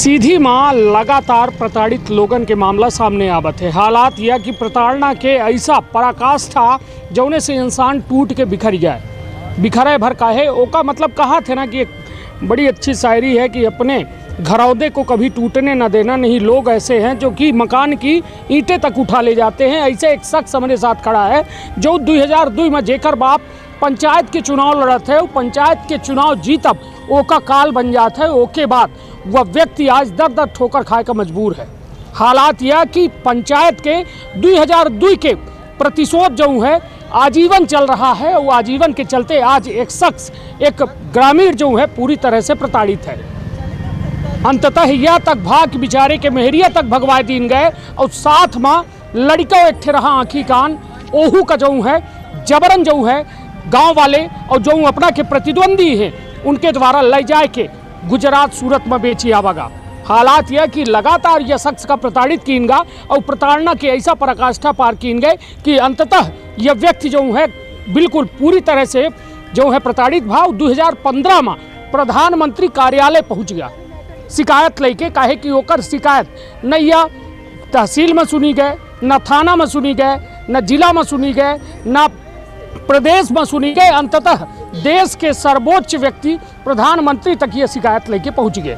सीधी माँ लगातार प्रताड़ित लोगन के मामला सामने आवत है। हालात यह कि प्रताड़ना के ऐसा पराकाष्ठा जौने से इंसान टूट के बिखर जाए। बिखरे भर काहे ओका मतलब कहा थे ना कि एक बड़ी अच्छी शायरी है कि अपने घरौदे को कभी टूटने न देना। नहीं, लोग ऐसे हैं जो कि मकान की ईंटें तक उठा ले जाते हैं। ऐसे एक शख्स हमारे साथ खड़ा है जो 2002 में जेकर बाप पंचायत के चुनाव लड़त है। वो पंचायत के चुनाव जीतब ओका काल बन जाता है। ओके बाद वह व्यक्ति आज दर दर ठोकर खाए का मजबूर है। हालात यह कि पंचायत के 2002 के प्रतिशोध जो है आजीवन चल रहा है। वो आजीवन के चलते आज एक शख्स, एक ग्रामीण जो है पूरी तरह से प्रताड़ित है। अंततः यह तक भाग बिचारे के मेहरिया तक भगवाए दीन गए और साथ माँ लड़का एक रहा आँखी कान ओहू का जो है जबरन जो है गांव वाले और जो अपना के प्रतिद्वंदी हैं उनके द्वारा ले जाए के गुजरात सूरत में बेची आवागा। हालात यह कि लगातार यह शख्स का प्रताड़ित कीन गा और प्रताड़ना के ऐसा पराकाष्ठा पार कीन गए कि अंततः यह व्यक्ति जो है बिल्कुल पूरी तरह से जो है प्रताड़ित भाव 2015 में प्रधानमंत्री कार्यालय पहुंच गया शिकायत लेके। काहे कि ओकर शिकायत न या तहसील में सुनी गए, न थाना में सुनी गए, न जिला में सुनी गए, न प्रदेश में सुनी गए। अंततः देश के सर्वोच्च व्यक्ति प्रधानमंत्री तक ये शिकायत लेके पहुंच गए।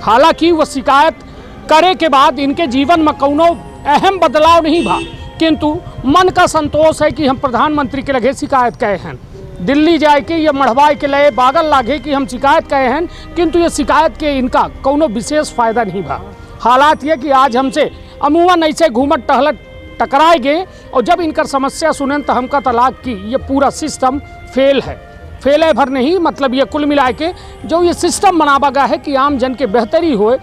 हालांकि वह शिकायत करे के बाद इनके जीवन में कोनो अहम बदलाव नहीं भा, किंतु मन का संतोष है कि हम प्रधानमंत्री के लगे शिकायत कहे हैं। दिल्ली जाए के या मढ़वाए के लगे बागल लागे कि हम शिकायत कहे हैं, किंतु ये शिकायत के इनका कोनो विशेष फायदा नहीं भा। हालात ये कि आज हमसे अमूमन ऐसे घूमट टहलट टकराए गए और जब इनकर समस्या सुनें तो हमका तलाक की ये पूरा सिस्टम फेल है। फेल है भर नहीं, मतलब ये कुल मिला के जो ये सिस्टम बनावा गया है कि आम जन के बेहतरी हो।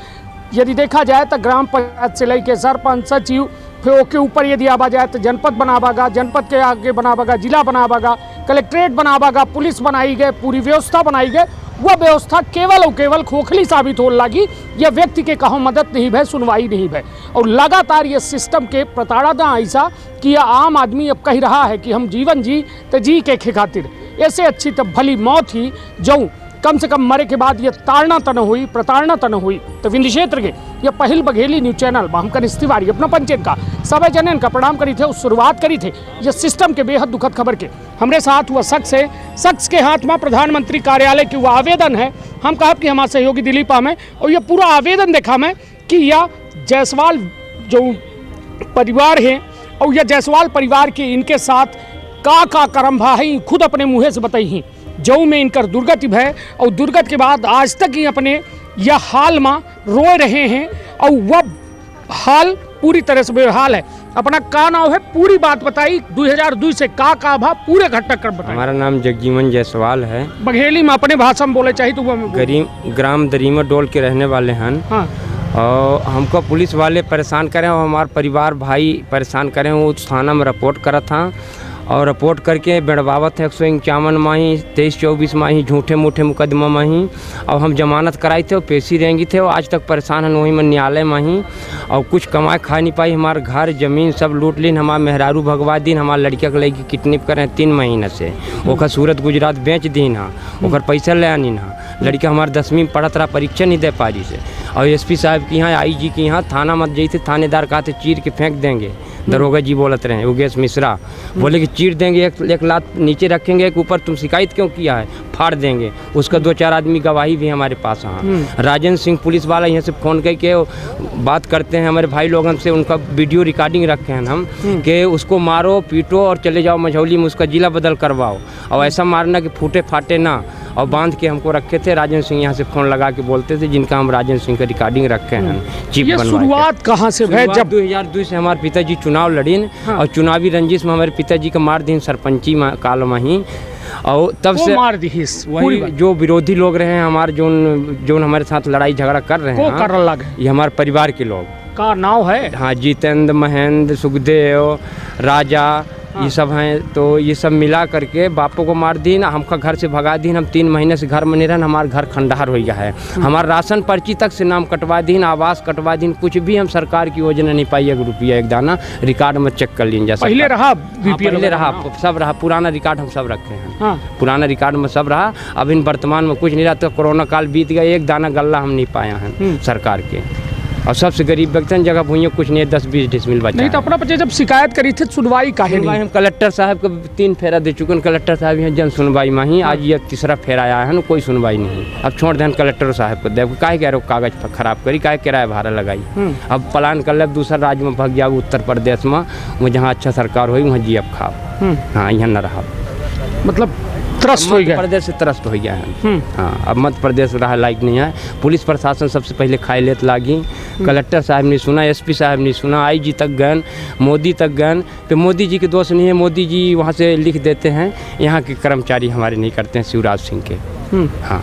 यदि देखा जाए तो ग्राम पंचायत से लेके सरपंच सचिव, फिर ओके ऊपर यदि आवा जाए तो जनपद बनावागा, जनपद के आगे बनावागा जिला बनावागा, कलेक्ट्रेट बनावागा, पुलिस बनाई गए, पूरी व्यवस्था बनाई गए। वह व्यवस्था केवल और केवल खोखली साबित हो लगी। यह व्यक्ति के कहो मदद नहीं भय, सुनवाई नहीं भय और लगातार ये सिस्टम के प्रताड़ना ऐसा कि यह आम आदमी अब कह रहा है कि हम जीवन जी तो जी के खातिर ऐसे अच्छी तब भली मौत ही जो कम से कम मरे के बाद ये ताड़ना तन हुई, प्रताड़ना तन हुई। तो विंध्य क्षेत्र के ये पहल बघेली न्यूज चैनल हमकर इस्तीवारी अपना पंचायत का सभी जनन का प्रणाम करी थे और शुरुआत करी थे ये सिस्टम के बेहद दुखद खबर के। हमारे साथ हुआ शख्स है, शख्स के हाथ में प्रधानमंत्री कार्यालय की वह आवेदन है। हम कहा कि हमारे सहयोगी दिलीप में और ये पूरा आवेदन देखा मैं कि यह जायसवाल जो परिवार है और यह जायसवाल परिवार के इनके साथ का कर्म भा है खुद अपने मुँह से बताई ही जो में इनकर दुर्गति भय और दुर्गत के बाद आज तक ही अपने यह हाल में रोए रहे हैं और वह हाल पूरी तरह से बेहाल है। अपना का नाम है, पूरी बात बताई 2002 से का भा पूरे घटना कर बताई। हमारा नाम जगजीवन जायसवाल है। बघेली में अपने भाषा में बोले चाहिए तो वो ग्राम दरीमा डोल के रहने वाले हैं। हाँ। और हमको पुलिस वाले परेशान करें और हमारे परिवार भाई परेशान करें। वो थाना में रिपोर्ट करा था और रिपोर्ट करके बेड़बावत है 151 माही 23-24 माही झूठे मूठे मुकदमा माही और हम जमानत कराई थे और पेशी रहेंगी थे और आज तक परेशान हैं वहीं में न्यायालय माही और कुछ कमाए खा नहीं पाई। हमारे घर ज़मीन सब लूट लीन। हमारे मेहरारू भगवा दिन हमारे लड़किया के लड़की किडनैप करें 3 महीने से। ओकर सूरत गुजरात बेच दीन हाँ, ओकर पैसा ले आनी हाँ। लड़का हमारे 10वीं में पढ़त रहा, परीक्षा नहीं दे पारी से और एसपी साहब की यहाँ IG की यहाँ थाना मत जाई थे। थानेदार कहा थे चीर के फेंक देंगे। दरोगा जी बोलत रहे योगेश मिश्रा बोले कि चीर देंगे, एक लात नीचे रखेंगे, एक ऊपर तुम शिकायत क्यों किया है फाड़ देंगे। उसका 2-4 आदमी गवाही भी हमारे पास हाँ। राजेंद्र सिंह पुलिस वाला यहाँ से फ़ोन करके बात करते हैं हमारे भाई लोग हमसे, उनका वीडियो रिकॉर्डिंग रखे हैं हम कि उसको मारो पीटो और चले जाओ मझौली में उसका जिला बदल करवाओ और ऐसा मारना कि फूटे फाटे ना और बांध के हमको रखे थे। राजेंद्र सिंह यहाँ से फ़ोन लगा के बोलते थे जिनका हम राजेंद्र सिंह का रिकॉर्डिंग रखे हैं। चिप बनवा शुरुआत कहाँ से है? जब 2002 से हमारे पिताजी चुनाव लड़ीन और चुनावी रंजिश में हमारे पिताजी का मार दिन सरपंची काल में ही और तब से मार दी वही जो विरोधी लोग रहे हैं हमारे जो हमारे साथ लड़ाई झगड़ा कर रहे हैं ये हमारे परिवार के लोग का नाम है। हाँ, जितेंद्र, महेंद्र, सुखदेव, राजा ये सब हैं। तो ये सब मिला करके बापों को मार दीन, हमका घर से भगा दीन। हम 3 महीने से घर में नहीं रहन, हमारा घर खंडहर हो गया है। हमारा राशन पर्ची तक से नाम कटवा दीन, आवास कटवा दीन, कुछ भी हम सरकार की योजना नहीं पाई। 1 रुपया 1 दाना रिकॉर्ड में चेक कर लीजिए। पहले रहा पहले रहा, सब रहा, पुराना रिकॉर्ड हम सब रखे हैं। हाँ। पुराना रिकॉर्ड में सब रहा। अब इन वर्तमान में कुछ नहीं रहा। तो कोरोना काल बीत गया, 1 दाना गल्ला हम नहीं पाया है सरकार के। और सबसे गरीब व्यक्ति जगह भूइयों कुछ नहीं है, 10-20 डिसमिल बचा नहीं। तो अपना बच्चे जब शिकायत करी थी सुनवाई काहे नहीं? हम कलेक्टर साहब को 3 फेरा दे चुके हैं। कलेक्टर साहब यहाँ जन सुनवाई में ही आज ये 3रा फेरा आया है ना, कोई सुनवाई नहीं। अब छोड़ दें कलेक्टर साहब को, देखो काहे कह रहे हो कागज खराब करी, काहे किराया भाड़ा लगाई। अब प्लान कर ले दूसरा राज्य में भाग जाओ, उत्तर प्रदेश में, वो जहाँ अच्छा सरकार हुई वहाँ जी अब खाओ। हाँ, यहाँ न रहा, मतलब त्रस्त हो गया, प्रदेश से त्रस्त हो गया है। हाँ, अब मध्य प्रदेश रहा लायक नहीं है। पुलिस प्रशासन सबसे पहले खाए लेत लागी। कलेक्टर साहब ने सुना, एसपी साहब ने सुना, IG तक गए, मोदी तक गए। तो मोदी जी के दोष नहीं है, मोदी जी वहाँ से लिख देते हैं, यहाँ के कर्मचारी हमारे नहीं करते हैं शिवराज सिंह के। हाँ,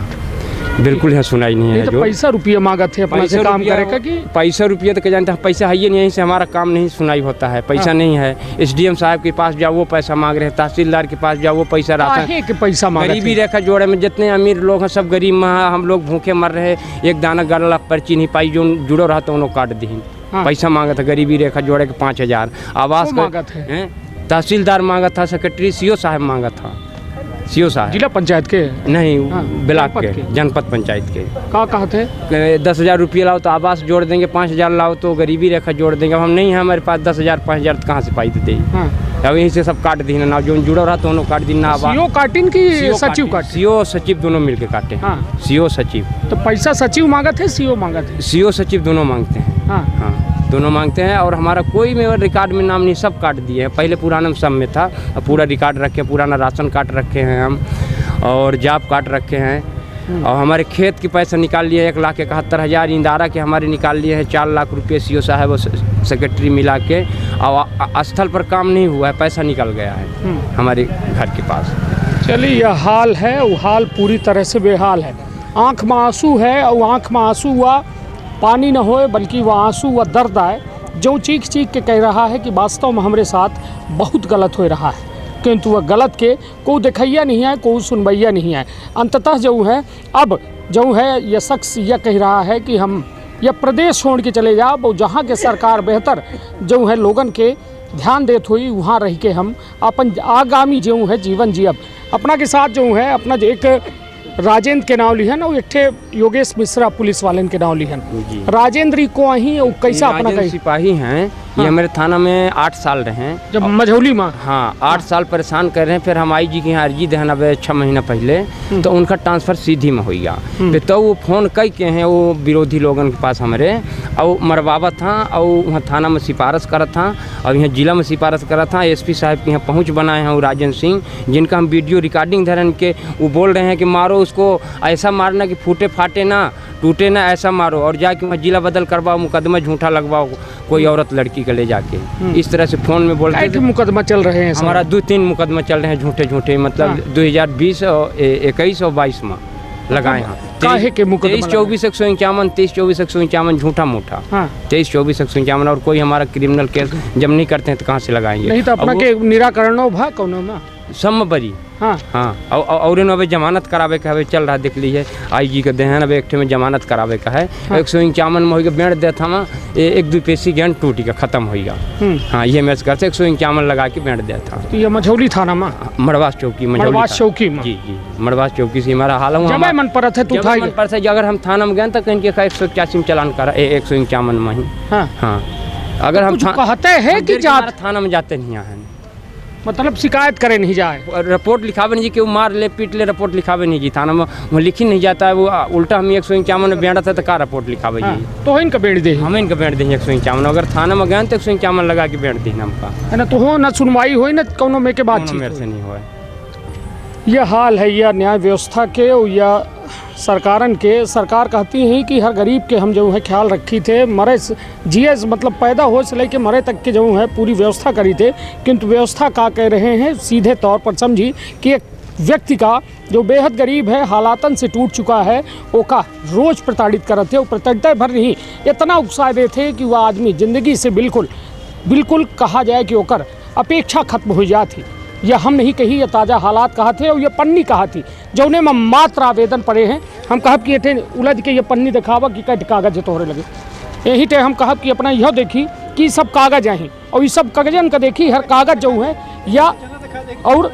बिल्कुल यहाँ सुनाई नहीं है। तो पैसा रुपया मांगा थे अपना से काम करेगा कि पैसा रुपया तो क्या जानते हैं, पैसा है ही नहीं, यहीं से हमारा काम नहीं सुनाई होता है। पैसा नहीं है। SDM साहब के पास जाओ वो पैसा मांग रहे हैं, तहसीलदार के पास जाओ वो पैसा राशन के पैसा मांगा। गरीबी रेखा जोड़े में जितने अमीर लोग हैं सब गरीब में, हम लोग भूखे मर रहे। 1 दाना गल्ला पर्ची नहीं पाई, जो जुड़ो रहा तो उन्होंने काट दी। पैसा मांगा था गरीबी रेखा जोड़े के 5000। आवास मांगा था, तहसीलदार मांगा था, सेक्रेटरी CO साहब मांगा था। CO साहब जिला पंचायत के नहीं, ब्लॉक के, जनपद पंचायत के। कहा थे 10,000 रुपये लाओ तो आवास जोड़ देंगे, 5,000 लाओ तो गरीबी रेखा जोड़ देंगे। अब हम नहीं है, हमारे पास 10,000 5,000 कहाँ से पाई देते। अब यहीं से सब काट दी ना, जो जुड़ो रहा तो उन्होंने काट दी ना। CO काटिन की सचिव काट? CO सचिव दोनों मिलके काटे। CO सचिव। तो पैसा सचिव मांगा थे, CO मांगा थे? CO सचिव दोनों मांगते हैं। हाँ, दोनों मांगते हैं। और हमारा कोई में रिकॉर्ड में नाम नहीं, सब काट दिए हैं। पहले पुराना सब में था, पूरा रिकॉर्ड रखे, पुराना राशन कार्ड रखे हैं हम, और जॉब कार्ड रखे हैं। और हमारे खेत के पैसा निकाल लिए 1,71,000। इंदारा के हमारे निकाल लिए हैं 4 लाख रुपये। CO साहब और सेक्रेटरी मिला के। और स्थल पर काम नहीं हुआ है, पैसा निकल गया है हमारे घर के पास। चलिए, यह हाल है, वो हाल पूरी तरह से बेहाल है। आँख में आंसू है, और आँख में आंसू हुआ पानी न होए, बल्कि वह आंसू व दर्द आए, जो चीख चीख के कह रहा है कि वास्तव में हमारे साथ बहुत गलत हो रहा है, किंतु वह गलत के कोई देखैया नहीं है, कोई सुनवैया नहीं है। अंततः जो है, अब जो है यह शख्स यह कह रहा है कि हम यह प्रदेश छोड़ के चले जाओ, वो जहाँ के सरकार बेहतर जो है लोगन के ध्यान देत हुई, वहाँ रह के हम अपन आगामी जो है जीवन जियब। अपना के साथ जो है अपना जो एक राजेंद्र के नाम लिहन और एक योगेश मिश्रा पुलिस वाले के नाम लिहन। राजेंद्र को ही कैसा अपना सिपाही हैं। ये हमारे थाना में 8 साल रहे, जब मझौली में। हाँ, 8 साल परेशान कर रहे हैं। फिर हम IG के यहाँ अर्जी देना अब 6 महीना पहले, तो उनका ट्रांसफ़र सीधी में हो गया। तो वो फ़ोन कई के हैं वो विरोधी लोगों के पास हमारे, और मरवावा था, और वहाँ थाना में सिफारिश करा था, और यहाँ जिला में सिफारिश करा था। SP साहब के यहाँ पहुँच बनाए हैं वो राजेंद्र सिंह, जिनका हम वीडियो रिकॉर्डिंग धरन के वो बोल रहे हैं कि मारो उसको, ऐसा मारना कि फूटे फाटे ना, टूटे ना, ऐसा मारो, और जाके वहाँ जिला बदल करवाओ, मुकदमा झूठा लगवाओ कोई औरत लड़की का ले जाके। इस तरह से फ़ोन में बोलते थे। मुकदमा चल रहे हैं हमारा 2-3 मुकदमा चल रहे हैं झूठे, मतलब 2020 और 21 और 22 में लगाए हैं। 23-24 151, 23-24 151 झूठा मूठा। 23-24 151, और कोई हमारा क्रिमिनल केस जब नहीं करते हैं तो कहाँ से लगाएंगे? नहीं तो अपना के निराकरण भा कौनो में सम बरी। हाँ, और अभी जमानत करावे का है, चल रहा देख लीजिए IG के देहन। अब एक में जमानत करावे का है, 151 में होगा बेड़ देता हम 1-2 पेशी ज्ञान टूटी का खत्म होगा। हाँ, ये मैच करते 151 लगा के बेड़ देता। तो ये मझौली थाना में, मड़वास चौकी, मड़वास चौकी में। जी, मड़वास चौकी से हमारा हाल हुआ। जब मन पर से अगर हम थाना में गए तो कहीं के 181 में चलान करा 151 में ही। हाँ, अगर हम कहते हैं कि थाना में जाते नहीं हैं, मतलब शिकायत करे नहीं जाए, रिपोर्ट लिखावे नहीं कि वो मार ले पीट ले, रिपोर्ट लिखावे नहीं जी थाना में, वो लिखी नहीं जाता है। वो उल्टा हम 151 में बेड़ा था तो का रिपोर्ट लिखावे जी। तो इनका बेड़ दे, हम इनका बेड़ देंगे 151। अगर थाना में गए तो 151 लगा के बेड़ देना हमका है ना। तो हो ना सुनवाई हो ना कौनो में के बात मेरे से नहीं हुआ। यह हाल है या न्याय व्यवस्था के या सरकारन के। सरकार कहती है कि हर गरीब के हम जो है ख्याल रखी थे, मरे जिए मतलब पैदा हो से लेके मरे तक के जो है पूरी व्यवस्था करी थे, किंतु व्यवस्था का कह रहे हैं सीधे तौर पर समझी कि एक व्यक्ति का जो बेहद गरीब है, हालातन से टूट चुका है, वो का रोज़ प्रताड़ित करते थे। वो प्रताड़ित भर नहीं, इतना उकसा देते कि वह आदमी ज़िंदगी से बिल्कुल कहा जाए कि ओकर अपेक्षा खत्म हो जाती। यह हम नहीं कही, ये ताज़ा हालात कहा थे और ये पन्नी कहा थी जौने में मात्र आवेदन पड़े हैं। हम कहब कि ये उलझ के ये पन्नी दिखावा कि कट कागज तोहरे लगे, यही टे हम कहब कि अपना यह देखी कि सब कागज हैं और ये सब कागजन का देखी हर कागज जो है या और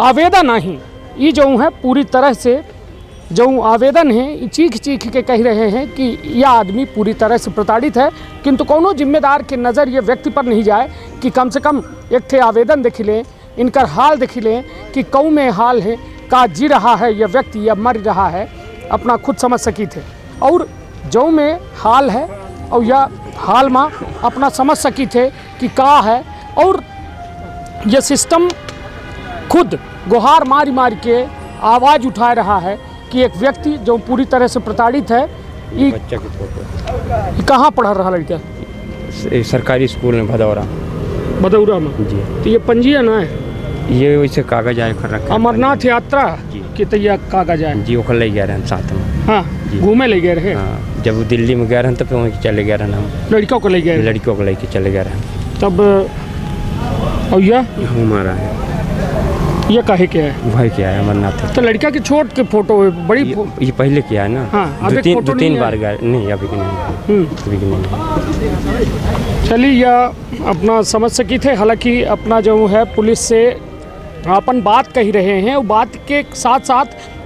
आवेदन नहीं, ये जो है पूरी तरह से जो आवेदन है चीख चीख के कह रहे हैं कि यह आदमी पूरी तरह से प्रताड़ित है। किंतु कोनो जिम्मेदार की नज़र ये व्यक्ति पर नहीं जाए कि कम से कम एक थे आवेदन देख लें, इनका हाल देख लें कि कौ में हाल है का जी रहा है यह व्यक्ति या मर रहा है, अपना खुद समझ सकी थे। और जो में हाल है और यह हाल में अपना समझ सकी थे कि का है। और यह सिस्टम खुद गुहार मारी मार के आवाज़ उठा रहा है कि एक व्यक्ति जो पूरी तरह से प्रताड़ित है। ये बच्चा की फोटो कहाँ पढ़ रहा लड़का? सरकारी स्कूल में भदौरा में जी। तो ये पंजीयन है, ये वैसे कागज आए कर रखे अमरनाथ यात्रा की तो यह कागज है जी। ओखर ले गए रहे साथ में, हाँ घूमे ले गए रहे। हाँ, जब वो दिल्ली में गए रहे तो फिर वहीं चले गए रहे हम, लड़कियों को ले गए, लड़कियों को लेके चले गए रहे तब। और यह हमारा है, ये काहे क्या है? भाई क्या है अमरनाथ। तो लड़का की छोट के फोटो है बड़ी ये पहले किया है ना। हाँ, दो तीन बार गए नहीं, अभी की नहीं, अभी की नहीं। चलिए यह अपना समझ सकी थे। हालांकि अपना जो है पुलिस से अपन बात कही रहे हैं और बात के साथ साथ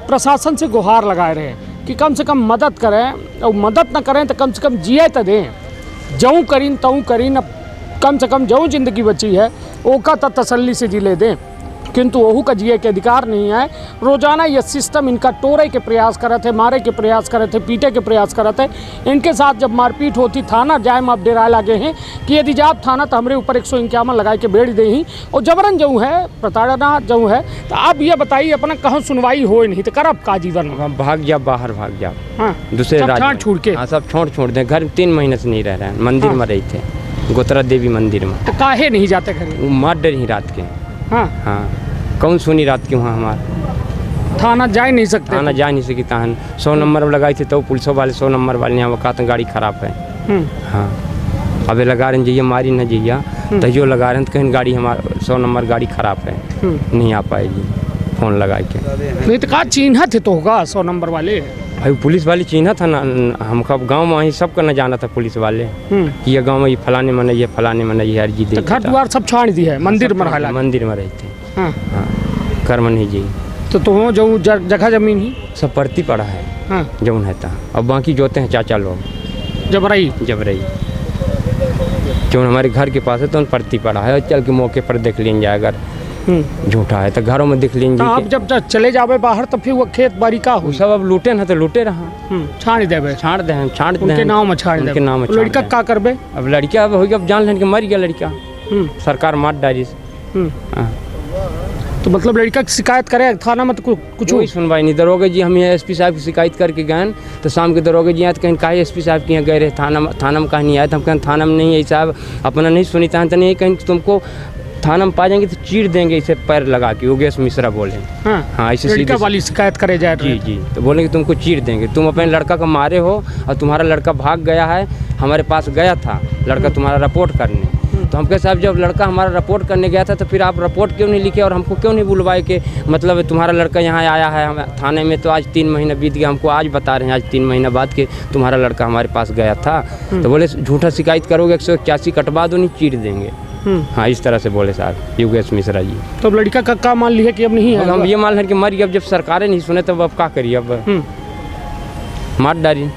प्रशासन से गुहार लगाए रहे हैं कि कम से कम मदद करें, और मदद न करें तो कम से कम जिए तो दें, जऊँ करीन तऊँ करीन, अब कम से कम जऊँ ज़िंदगी बची है ओका तो तसल्ली से जी ले दें। किंतु वहू का जिए के अधिकार नहीं है। रोजाना ये सिस्टम इनका तोड़े के प्रयास करे थे, मारे के प्रयास करे थे, पीटे के प्रयास करे थे। इनके साथ जब मारपीट होती थाना जाए में अब डेराए लगे हैं कि यदि जाप थाना तो हमारे ऊपर 151 लगा के बेड़ दे ही और जबरन जो है प्रताड़ना जो है। तो आप ये बताइए अपना कहाँ सुनवाई हो नहीं तो करब का जीवन में? भाग जा, बाहर भाग जा, हाँ दूसरे राज्य छोड़ के। हाँ सब छोड़ दें, घर 3 महीने से नहीं रह रहे हैं, मंदिर में रही थे, गोतरा देवी मंदिर में। तो काहे नहीं जाते घर? वो मार डर ही रात के। हाँ हाँ, कौन सुनी रात के वहाँ हमारा थाना जा नहीं सकते, थाना जा नहीं सकी ताहन 100 नंबर में लगाई थी तो पुलिसों वाले 100 नंबर वाले यहाँ कहा गाड़ी खराब है। हाँ, अबे लगा रहे जइया मारी न जइया तैयो लगा रहे तो कहीं गाड़ी हमारा 100 नंबर गाड़ी खराब है, नहीं आ पाएगी, फ़ोन लगा के। नहीं तो कहा चिन्ह थे तो होगा 100 नंबर वाले। भाई पुलिस वाले चिन्ह था ना, हमका गांव में ही सबका न जाना था पुलिस वाले कि ये गांव में ये फलाने में नहीं है, फलाने में नहीं है, हर जी दे घर द्वार सब छाड़ दी है, मंदिर में रहा, मंदिर में रहे थे। हाँ हाँ, कर्म नहीं जी। तो जो जगह जमीन ही सब पड़ती पड़ा है। हाँ जौन है था, अब बाकी जोते हैं चाचा लोग जब रही जो हमारे घर के पास है तो पड़ती पड़ा है, चल के मौके पर देख लेंगे अगर झूठा है तो घरों में देख लेंगे। आप जब चले जावे बाहर तो फिर वो खेत बाड़ी का हो सब अब लूटे ना तो लूटे रहा, छाड़ देवे, छाड़ दे उनके नाम में छाड़ उनके नाम में। लड़का का करबे? अब लड़का अब होगी, अब जान लेन के मर गया लड़का, सरकार मार डाली। तो मतलब लड़का की शिकायत करे थाना में तो कुछ कोई सुनवाई नहीं। दरोगा जी हम यहाँ एसपी साहब की शिकायत करके गए तो शाम के दरोगा जी आए तो कहीं कहा एसपी साहब के यहाँ गए रहे, थाना में कहीं नहीं आए तो हम कहें थाना में नहीं है साहब, अपना नहीं सुनी तो नहीं कहीं तुमको थाना में पा जाएंगे तो चीर देंगे इसे पैर लगा के, योगेश मिश्रा बोले। हाँ ऐसे लड़का वाली शिकायत करे जाए जी तो बोलेंगे तुमको चीर देंगे, तुम अपने लड़का को मारे हो और तुम्हारा लड़का भाग गया है, हमारे पास गया था लड़का तुम्हारा रिपोर्ट करने। तो हम कहे साहब जब लड़का हमारा रिपोर्ट करने गया था तो फिर आप रिपोर्ट क्यों नहीं लिखे और हमको क्यों नहीं बुलवाए कि मतलब तुम्हारा लड़का यहाँ आया है हम थाने में, तो आज 3 महीना बीत गया, हमको आज बता रहे हैं आज 3 महीना बाद कि तुम्हारा लड़का हमारे पास गया था। तो बोले झूठा शिकायत करोगे 181 कटवा दो, नहीं चीर देंगे। हाँ इस तरह से बोले साहब योगेश मिश्रा जी। तो लड़का का मान लिया कि अब नहीं है? हम ये मान लें कि मर गया, अब जब सरकारें नहीं सुने तब अब क्या करिए, अब मार डाली।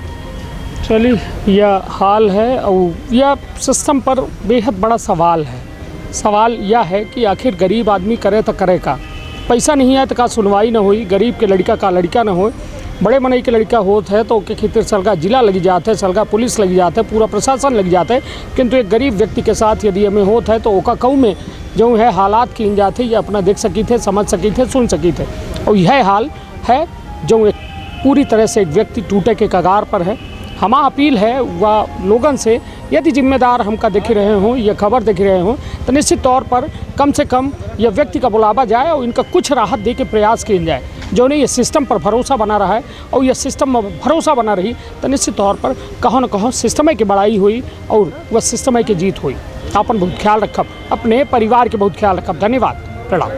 चलिए यह हाल है और यह सिस्टम पर बेहद बड़ा सवाल है। सवाल यह है कि आखिर गरीब आदमी करे तो करे का, पैसा नहीं है तो का सुनवाई ना हुई, गरीब के लड़का का लड़का ना हो, बड़े मनई के लड़का होता है तो के खितर सलगा जिला लगी जाता है, सलगा पुलिस लगी जाता है, पूरा प्रशासन लग जाता है। किंतु एक गरीब व्यक्ति के साथ यदि हमें होता है तो ओका कऊ में जो है हालात की जाते ये अपना देख सकी थे, समझ सकी थे, सुन सकी थे। और यह हाल है जो एक पूरी तरह से एक व्यक्ति टूटे के कगार पर है। हमारा अपील है वह लोगों से, यदि जिम्मेदार हमका देख रहे हों या खबर देख रहे हों तो निश्चित तौर पर कम से कम यह व्यक्ति का बुलावा जाए और इनका कुछ राहत दे के प्रयास किया जाए। जो नहीं ये सिस्टम पर भरोसा बना रहा है और यह सिस्टम में भरोसा बना रही तो निश्चित तौर पर कहीं न कहीं सिस्टम की बड़ाई हुई और वह सिस्टम की जीत हुई। अपन बहुत ख्याल रखब, अपने परिवार के बहुत ख्याल रखब। धन्यवाद, प्रणाम।